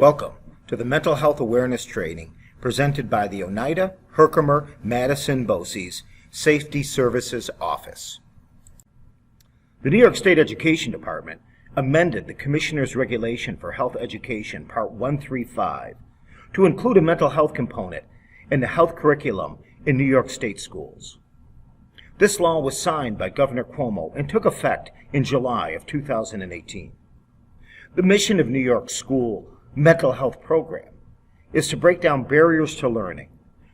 Welcome to the Mental Health Awareness Training presented by the Oneida Herkimer Madison BOCES Safety Services Office. The New York State Education Department amended the Commissioner's Regulation for Health Education Part 135 to include a mental health component in the health curriculum in New York State schools. This law was signed by Governor Cuomo and took effect in July of 2018. The mission of New York's school mental health program is to break down barriers to learning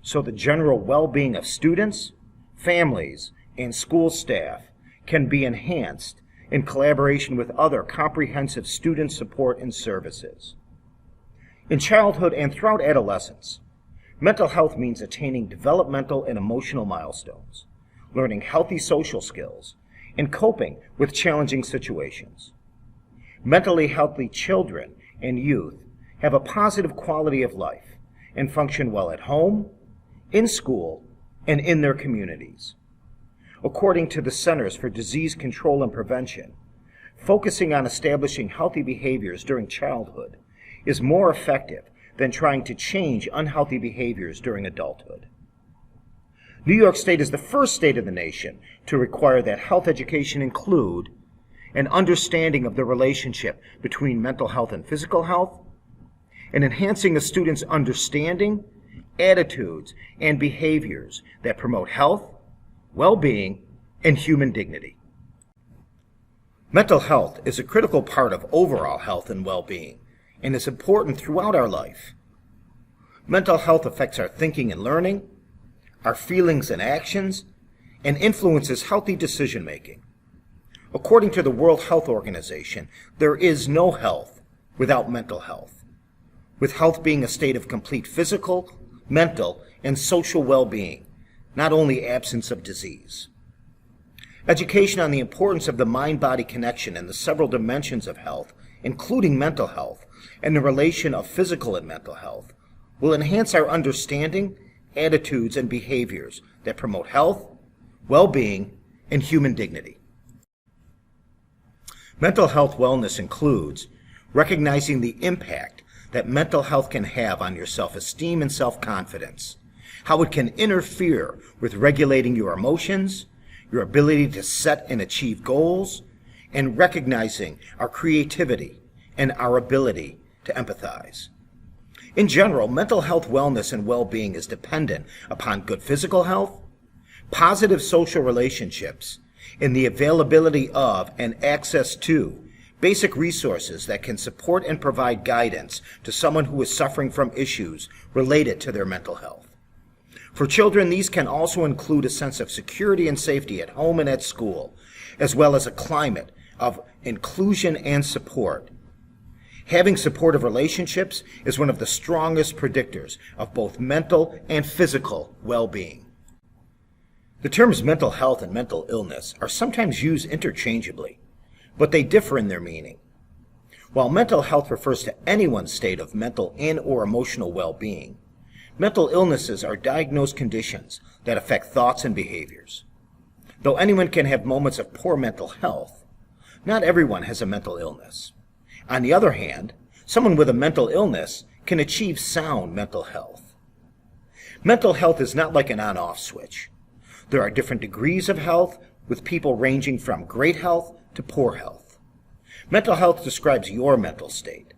so the general well-being of students, families, and school staff can be enhanced in collaboration with other comprehensive student support and services. In childhood and throughout adolescence, mental health means attaining developmental and emotional milestones, learning healthy social skills, and coping with challenging situations. Mentally healthy children and youth have a positive quality of life and function well at home, in school, and in their communities. According to the Centers for Disease Control and Prevention, focusing on establishing healthy behaviors during childhood is more effective than trying to change unhealthy behaviors during adulthood. New York State is the first state of the nation to require that health education include an understanding of the relationship between mental health and physical health, and enhancing a student's understanding, attitudes, and behaviors that promote health, well-being, and human dignity. Mental health is a critical part of overall health and well-being and is important throughout our life. Mental health affects our thinking and learning, our feelings and actions, and influences healthy decision-making. According to the World Health Organization, there is no health without mental health, with health being a state of complete physical, mental, and social well-being, not only absence of disease. Education on the importance of the mind-body connection and the several dimensions of health, including mental health, and the relation of physical and mental health, will enhance our understanding, attitudes, and behaviors that promote health, well-being, and human dignity. Mental health wellness includes recognizing the impact that mental health can have on your self-esteem and self-confidence, how it can interfere with regulating your emotions, your ability to set and achieve goals, and recognizing our creativity and our ability to empathize. In general, mental health wellness and well-being is dependent upon good physical health, positive social relationships, and the availability of and access to basic resources that can support and provide guidance to someone who is suffering from issues related to their mental health. For children, these can also include a sense of security and safety at home and at school, as well as a climate of inclusion and support. Having supportive relationships is one of the strongest predictors of both mental and physical well-being. The terms mental health and mental illness are sometimes used interchangeably, but they differ in their meaning. While mental health refers to anyone's state of mental and/or emotional well-being, mental illnesses are diagnosed conditions that affect thoughts and behaviors. Though anyone can have moments of poor mental health, not everyone has a mental illness. On the other hand, someone with a mental illness can achieve sound mental health. Mental health is not like an on-off switch. There are different degrees of health, with people ranging from great health to poor health. Mental health describes your mental state,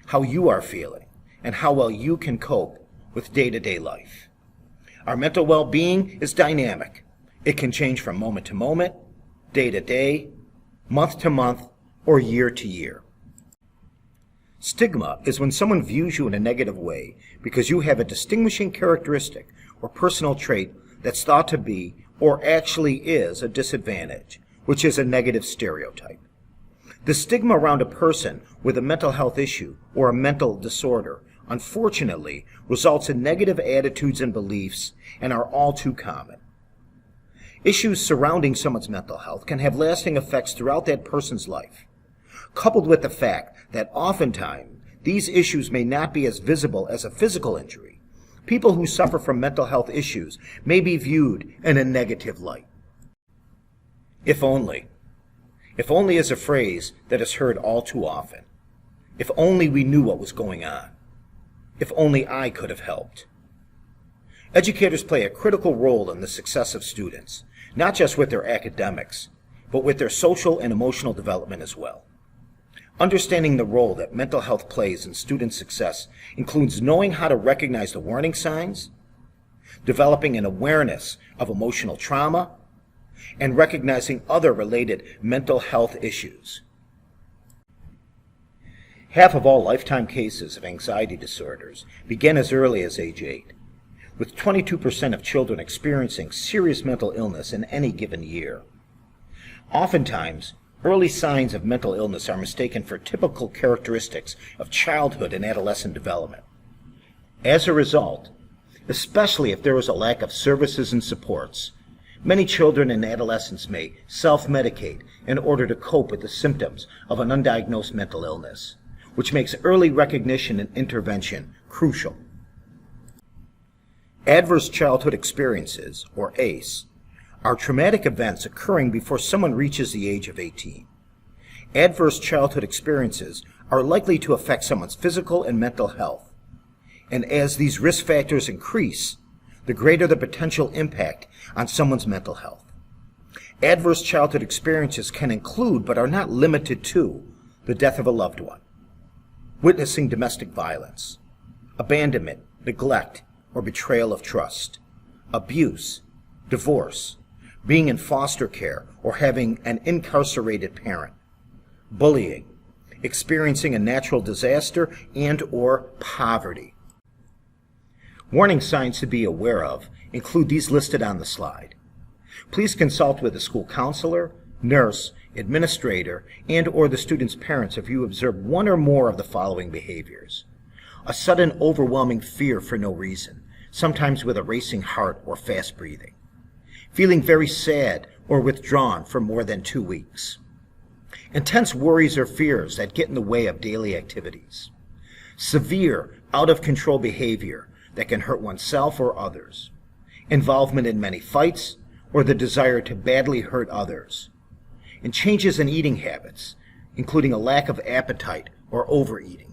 how you are feeling, and how well you can cope with day-to-day life. Our mental well-being is dynamic. It can change from moment to moment, day to day, month to month, or year to year. Stigma is when someone views you in a negative way because you have a distinguishing characteristic or personal trait that's thought to be or actually is a disadvantage, which is a negative stereotype. The stigma around a person with a mental health issue or a mental disorder, unfortunately, results in negative attitudes and beliefs and are all too common. Issues surrounding someone's mental health can have lasting effects throughout that person's life, coupled with the fact that oftentimes these issues may not be as visible as a physical injury. People who suffer from mental health issues may be viewed in a negative light. If only. If only is a phrase that is heard all too often. If only we knew what was going on. If only I could have helped. Educators play a critical role in the success of students, not just with their academics, but with their social and emotional development as well. Understanding the role that mental health plays in student success includes knowing how to recognize the warning signs, developing an awareness of emotional trauma, and recognizing other related mental health issues. Half of all lifetime cases of anxiety disorders begin as early as age 8, with 22% of children experiencing serious mental illness in any given year. Oftentimes, early signs of mental illness are mistaken for typical characteristics of childhood and adolescent development. As a result, especially if there is a lack of services and supports, many children and adolescents may self-medicate in order to cope with the symptoms of an undiagnosed mental illness, which makes early recognition and intervention crucial. Adverse childhood experiences, or ACE, are traumatic events occurring before someone reaches the age of 18. Adverse childhood experiences are likely to affect someone's physical and mental health, and as these risk factors increase, the greater the potential impact on someone's mental health. Adverse childhood experiences can include, but are not limited to, the death of a loved one, witnessing domestic violence, abandonment, neglect, or betrayal of trust, abuse, divorce, being in foster care or having an incarcerated parent, bullying, experiencing a natural disaster, and or poverty. Warning signs to be aware of include these listed on the slide. Please consult with a school counselor, nurse, administrator, and or the student's parents if you observe one or more of the following behaviors. A sudden overwhelming fear for no reason, sometimes with a racing heart or fast breathing. Feeling very sad or withdrawn for more than 2 weeks. Intense worries or fears that get in the way of daily activities. Severe, out-of-control behavior that can hurt oneself or others. Involvement in many fights or the desire to badly hurt others. And changes in eating habits, including a lack of appetite or overeating.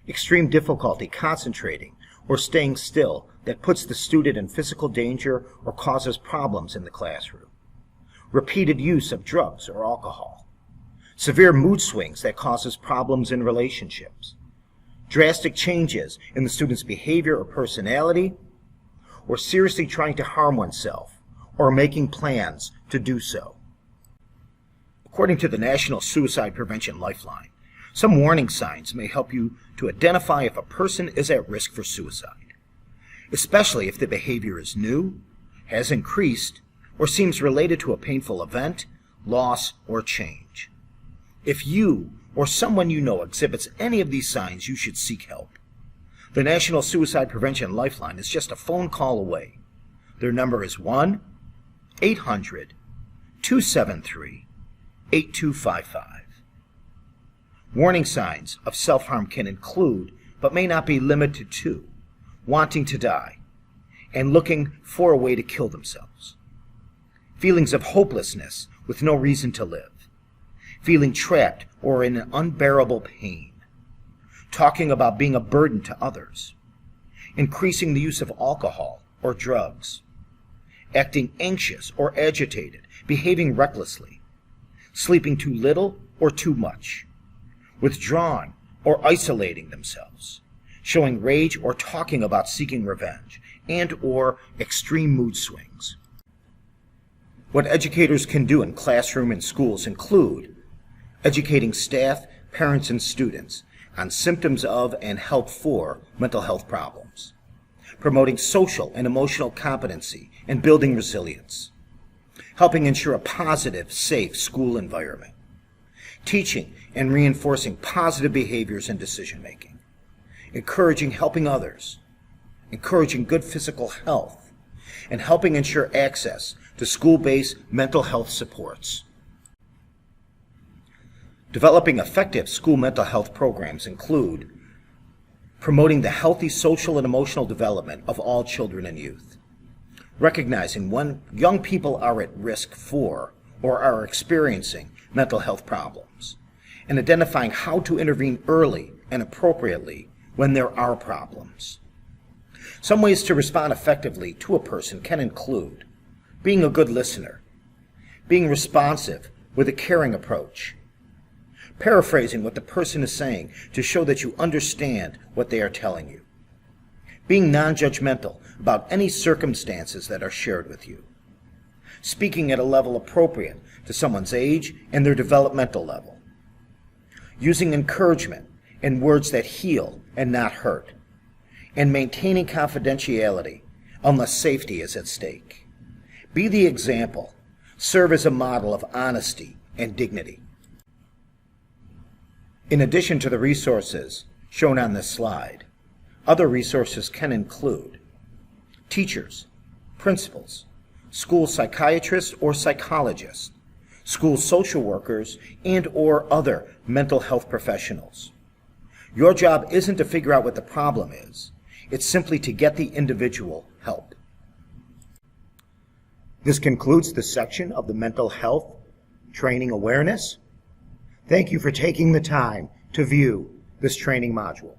Extreme difficulty concentrating or staying still that puts the student in physical danger or causes problems in the classroom. Repeated use of drugs or alcohol. Severe mood swings that causes problems in relationships. Drastic changes in the student's behavior or personality, or seriously trying to harm oneself or making plans to do so. According to the National Suicide Prevention Lifeline, some warning signs may help you to identify if a person is at risk for suicide, especially if the behavior is new, has increased, or seems related to a painful event, loss, or change. If you or someone you know exhibits any of these signs, you should seek help. The National Suicide Prevention Lifeline is just a phone call away. Their number is 1-800-273-8255. Warning signs of self-harm can include, but may not be limited to, wanting to die and looking for a way to kill themselves. Feelings of hopelessness with no reason to live. Feeling trapped or in unbearable pain. Talking about being a burden to others. Increasing the use of alcohol or drugs. Acting anxious or agitated, behaving recklessly. Sleeping too little or too much. Withdrawing or isolating themselves. Showing rage or talking about seeking revenge, and or extreme mood swings. What educators can do in classroom and schools include educating staff, parents, and students on symptoms of and help for mental health problems, promoting social and emotional competency and building resilience, helping ensure a positive, safe school environment, teaching and reinforcing positive behaviors and decision-making, encouraging helping others, encouraging good physical health, and helping ensure access to school-based mental health supports. Developing effective school mental health programs include promoting the healthy social and emotional development of all children and youth, recognizing when young people are at risk for or are experiencing mental health problems, and identifying how to intervene early and appropriately when there are problems. Some ways to respond effectively to a person can include being a good listener, being responsive with a caring approach, paraphrasing what the person is saying to show that you understand what they are telling you, being non-judgmental about any circumstances that are shared with you, speaking at a level appropriate to someone's age and their developmental level, using encouragement and words that heal and not hurt, and maintaining confidentiality unless safety is at stake. Be the example. Serve as a model of honesty and dignity. In addition to the resources shown on this slide, other resources can include teachers, principals, school psychiatrists or psychologists, school social workers, and/or other mental health professionals. Your job isn't to figure out what the problem is. It's simply to get the individual help. This concludes this section of the Mental Health Training Awareness. Thank you for taking the time to view this training module.